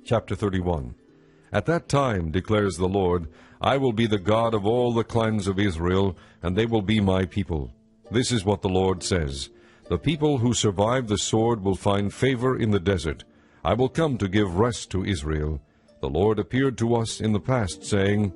Chapter 31. At that time, declares the Lord, I will be the God of all the clans of Israel, and they will be my people. This is what the Lord says. The people who survive the sword will find favor in the desert. I will come to give rest to Israel. The Lord appeared to us in the past, saying,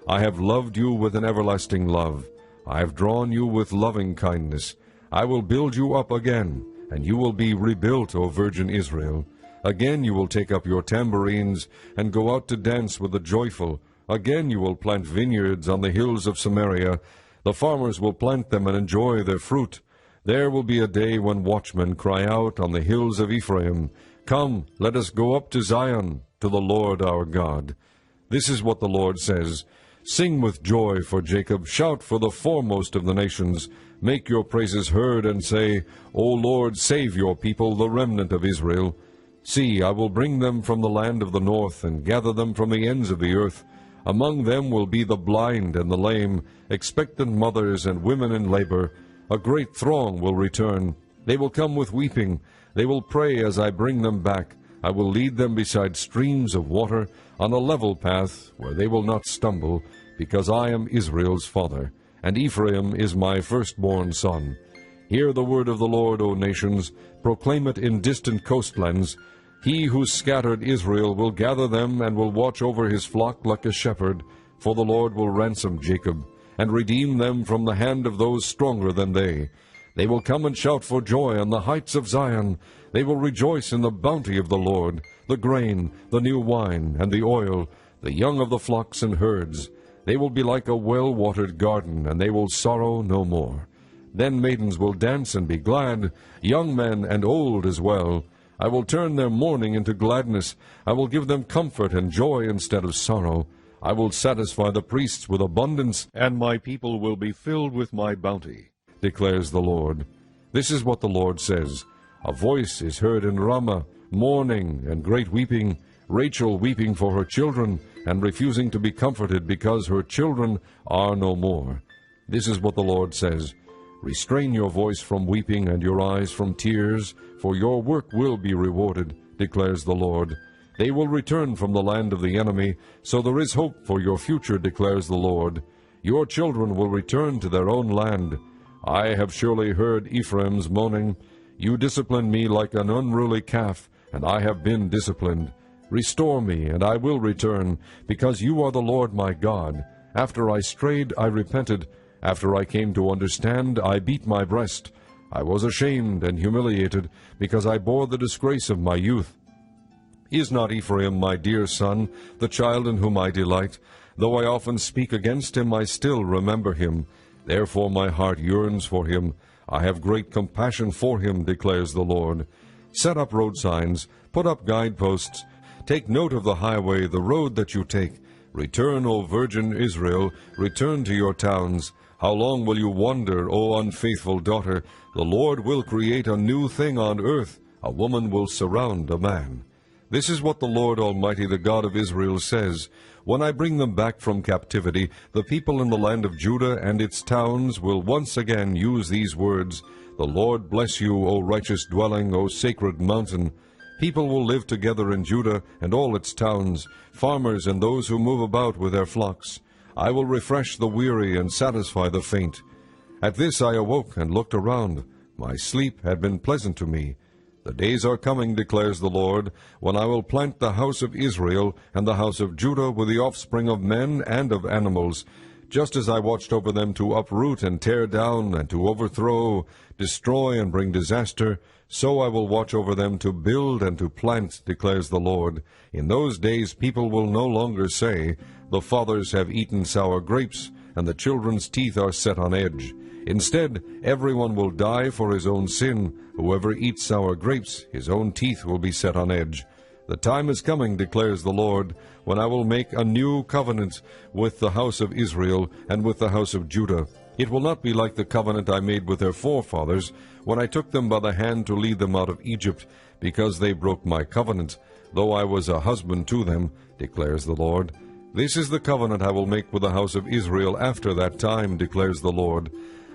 I have loved you with an everlasting love. I have drawn you with loving kindness. I will build you up again, and you will be rebuilt, O virgin Israel. Again you will take up your tambourines, and go out to dance with the joyful. Again you will plant vineyards on the hills of Samaria. The farmers will plant them and enjoy their fruit. There will be a day when watchmen cry out on the hills of Ephraim, Come, let us go up to Zion, to the Lord our God. This is what the Lord says, Sing with joy for Jacob, shout for the foremost of the nations. Make your praises heard, and say, O Lord, save your people, the remnant of Israel. See, I will bring them from the land of the north, and gather them from the ends of the earth. Among them will be the blind and the lame, expectant mothers and women in labor. A great throng will return. They will come with weeping. They will pray as I bring them back. I will lead them beside streams of water, on a level path where they will not stumble, because I am Israel's father, and Ephraim is my firstborn son. Hear the word of the Lord, O nations, proclaim it in distant coastlands. He who scattered Israel will gather them, and will watch over his flock like a shepherd, for the Lord will ransom Jacob, and redeem them from the hand of those stronger than they. They will come and shout for joy on the heights of Zion. They will rejoice in the bounty of the Lord, the grain, the new wine, and the oil, the young of the flocks and herds. They will be like a well-watered garden, and they will sorrow no more. Then maidens will dance and be glad, young men and old as well. I will turn their mourning into gladness. I will give them comfort and joy instead of sorrow. I will satisfy the priests with abundance, and my people will be filled with my bounty, declares the Lord. This is what the Lord says. A voice is heard in Ramah, mourning and great weeping, Rachel weeping for her children, and refusing to be comforted because her children are no more. This is what the Lord says. Restrain your voice from weeping and your eyes from tears, for your work will be rewarded, declares the Lord. They will return from the land of the enemy, so there is hope for your future, declares the Lord. Your children will return to their own land. I have surely heard Ephraim's moaning. You discipline me like an unruly calf, and I have been disciplined. Restore me, and I will return, because you are the Lord my God. After I strayed, I repented. After I came to understand, I beat my breast. I was ashamed and humiliated, because I bore the disgrace of my youth. Is not Ephraim my dear son, the child in whom I delight? Though I often speak against him, I still remember him. Therefore my heart yearns for him. I have great compassion for him, declares the Lord. Set up road signs, put up guideposts. Take note of the highway, the road that you take. Return, O virgin Israel, return to your towns. How long will you wander, O unfaithful daughter? The Lord will create a new thing on earth. A woman will surround a man. This is what the Lord Almighty, the God of Israel, says. When I bring them back from captivity, the people in the land of Judah and its towns will once again use these words, The Lord bless you, O righteous dwelling, O sacred mountain. People will live together in Judah and all its towns, farmers and those who move about with their flocks. I will refresh the weary and satisfy the faint. At this I awoke and looked around. My sleep had been pleasant to me. The days are coming, declares the Lord, when I will plant the house of Israel and the house of Judah with the offspring of men and of animals, just as I watched over them to uproot and tear down and to overthrow, destroy and bring disaster, so I will watch over them to build and to plant, declares the Lord. In those days people will no longer say, The fathers have eaten sour grapes, and the children's teeth are set on edge. Instead, everyone will die for his own sin. Whoever eats sour grapes, his own teeth will be set on edge. The time is coming, declares the Lord, when I will make a new covenant with the house of Israel and with the house of Judah. It will not be like the covenant I made with their forefathers, when I took them by the hand to lead them out of Egypt, because they broke my covenant, though I was a husband to them, declares the Lord. This is the covenant I will make with the house of Israel after that time, declares the Lord.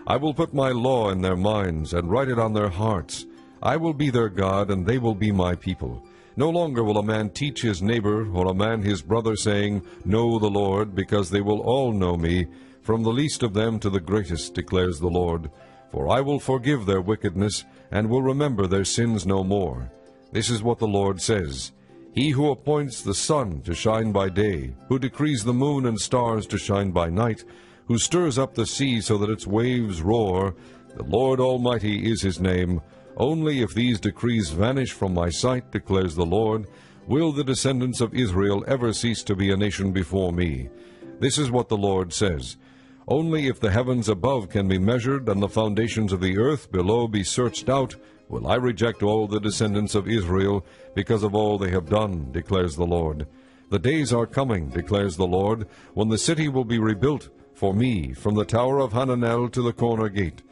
I will put my law in their minds, and write it on their hearts. I will be their God, and they will be my people. No longer will a man teach his neighbor, or a man his brother, saying, Know the Lord, because they will all know me, from the least of them to the greatest, declares the Lord. For I will forgive their wickedness, and will remember their sins no more. This is what the Lord says. He who appoints the sun to shine by day, who decrees the moon and stars to shine by night, who stirs up the sea so that its waves roar, the Lord Almighty is his name. Only if these decrees vanish from my sight, declares the Lord, will the descendants of Israel ever cease to be a nation before me. This is what the Lord says. Only if the heavens above can be measured, and the foundations of the earth below be searched out, will I reject all the descendants of Israel, because of all they have done, declares the Lord. The days are coming, declares the Lord, when the city will be rebuilt for me, from the tower of Hananel to the corner gate.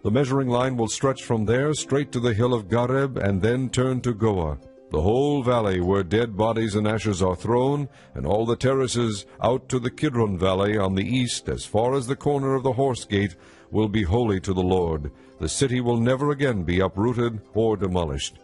The measuring line will stretch from there straight to the hill of Gareb, and then turn to Goah. The whole valley where dead bodies and ashes are thrown, and all the terraces out to the Kidron valley on the east, as far as the corner of the horse gate, will be holy to the Lord. The city will never again be uprooted or demolished.